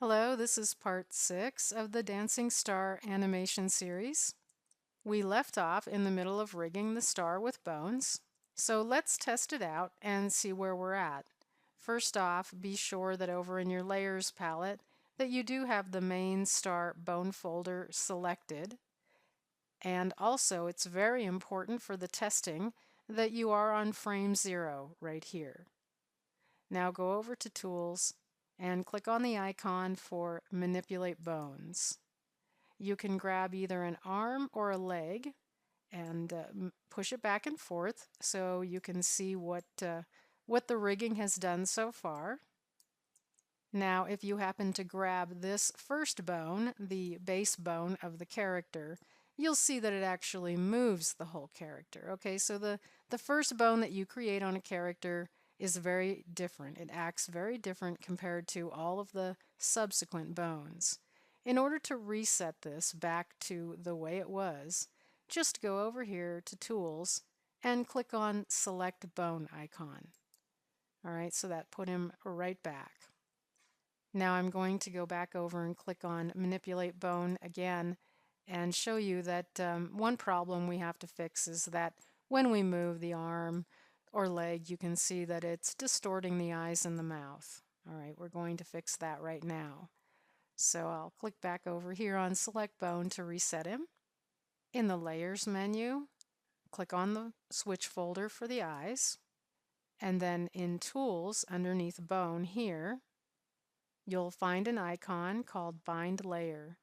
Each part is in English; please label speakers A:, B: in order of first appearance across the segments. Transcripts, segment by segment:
A: Hello, this is part 6 of the Dancing Star animation series. We left off in the middle of rigging the star with bones, so let's test it out and see where we're at. First off, be sure that over in your Layers palette that you do have the main star bone folder selected. And also, it's very important for the testing that you are on frame 0 right here. Now go over to Tools and click on the icon for Manipulate Bones. You can grab either an arm or a leg and push it back and forth so you can see what the rigging has done so far. Now, if you happen to grab this first bone, the base bone of the character, you'll see that it actually moves the whole character. Okay, so the first bone that you create on a character is very different. It acts very different compared to all of the subsequent bones. In order to reset this back to the way it was, just go over here to Tools and click on Select Bone icon. All right, so that put him right back. Now I'm going to go back over and click on Manipulate Bone again and show you that one problem we have to fix is that when we move the arm or leg, you can see that it's distorting the eyes and the mouth. All right, we're going to fix that right now. So I'll click back over here on Select Bone to reset him. In the Layers menu, click on the switch folder for the eyes, and then in Tools underneath Bone here, you'll find an icon called Bind Layer.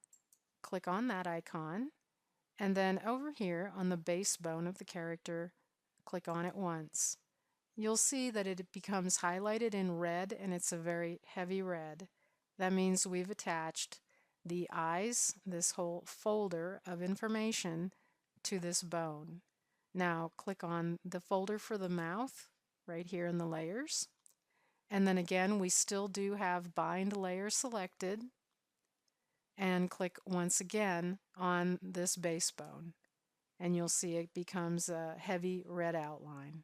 A: Click on that icon, and then over here on the base bone of the character, click on it once. You'll see that it becomes highlighted in red, and it's a very heavy red. That means we've attached the eyes, this whole folder of information, to this bone. Now click on the folder for the mouth right here in the layers. And then again, we still do have bind layer selected, and click once again on this base bone. And you'll see it becomes a heavy red outline.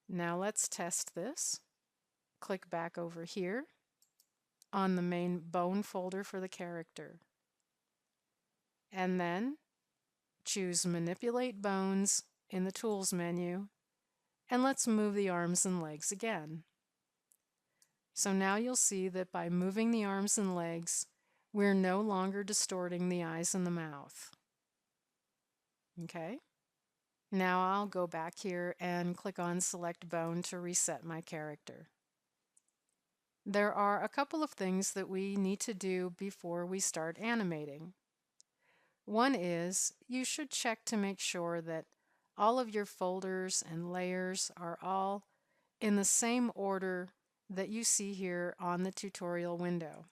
A: Now let's test this. Click back over here on the main bone folder for the character. And then choose Manipulate Bones in the Tools menu, and let's move the arms and legs again. So now you'll see that by moving the arms and legs, we're no longer distorting the eyes and the mouth. Okay? Now I'll go back here and click on Select Bone to reset my character. There are a couple of things that we need to do before we start animating. One is you should check to make sure that all of your folders and layers are all in the same order that you see here on the tutorial window.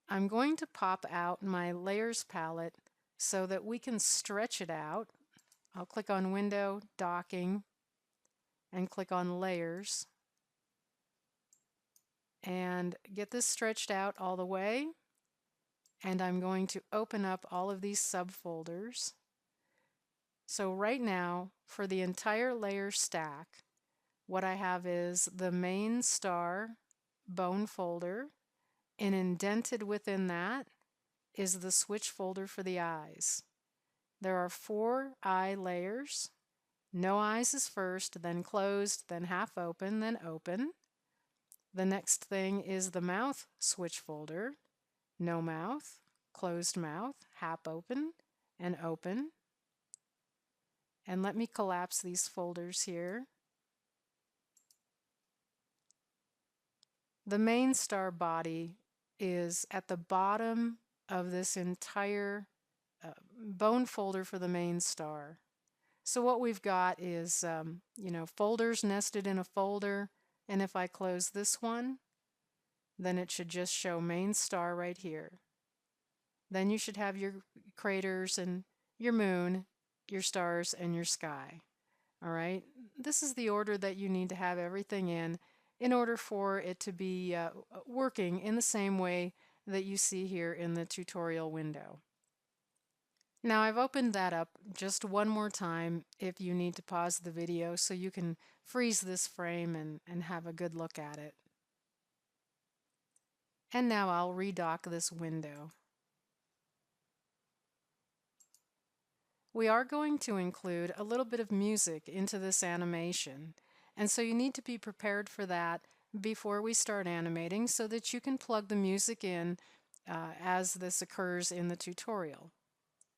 A: I'm going to pop out my Layers palette so that we can stretch it out. I'll click on Window, Docking, and click on Layers, and get this stretched out all the way. And I'm going to open up all of these subfolders. So right now, for the entire layer stack, what I have is the main star bone folder, and indented within that is the switch folder for the eyes. There are 4 eye layers. No eyes is first, then closed, then half open, then open. The next thing is the mouth switch folder. No mouth, closed mouth, half open, and open. And let me collapse these folders here. The main star body is at the bottom of this entire bone folder for the main star. So what we've got is, folders nested in a folder, and if I close this one, then it should just show main star right here. Then you should have your craters and your moon, your stars, and your sky. All right, this is the order that you need to have everything in order for it to be working in the same way that you see here in the tutorial window. Now I've opened that up just one more time if you need to pause the video so you can freeze this frame and have a good look at it. And now I'll redock this window. We are going to include a little bit of music into this animation, and so you need to be prepared for that before we start animating so that you can plug the music in as this occurs in the tutorial.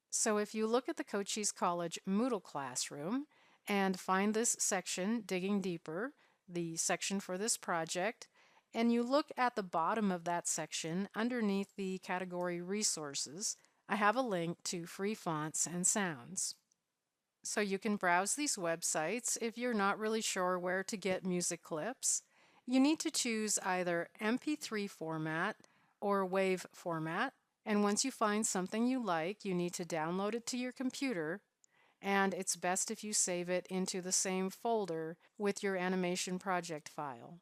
A: So if you look at the Cochise College Moodle classroom and find this section, Digging Deeper, the section for this project, and you look at the bottom of that section underneath the category Resources, I have a link to free fonts and sounds. So you can browse these websites if you're not really sure where to get music clips. You need to choose either MP3 format or WAV format, and once you find something you like, you need to download it to your computer, and it's best if you save it into the same folder with your animation project file.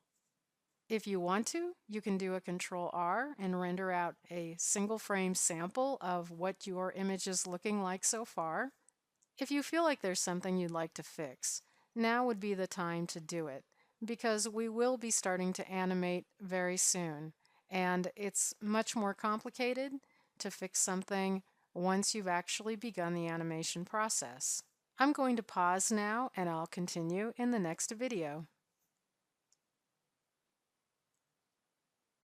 A: If you want to, you can do a Control R and render out a single frame sample of what your image is looking like so far. If you feel like there's something you'd like to fix, now would be the time to do it, because we will be starting to animate very soon, and it's much more complicated to fix something once you've actually begun the animation process. I'm going to pause now and I'll continue in the next video.